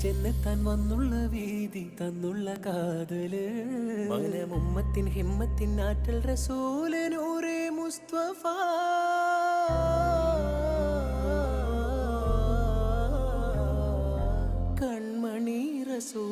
ചെന്നെത്താൻ വന്നുള്ള വീതി തന്നുള്ള കാതല് മൗനമുമ്മത്തിൻ ഹിമ്മത്തിൻ ആറ്റൽ റസൂല് നൂറേ മുസ്തഫ കൺമണി റസൂൽ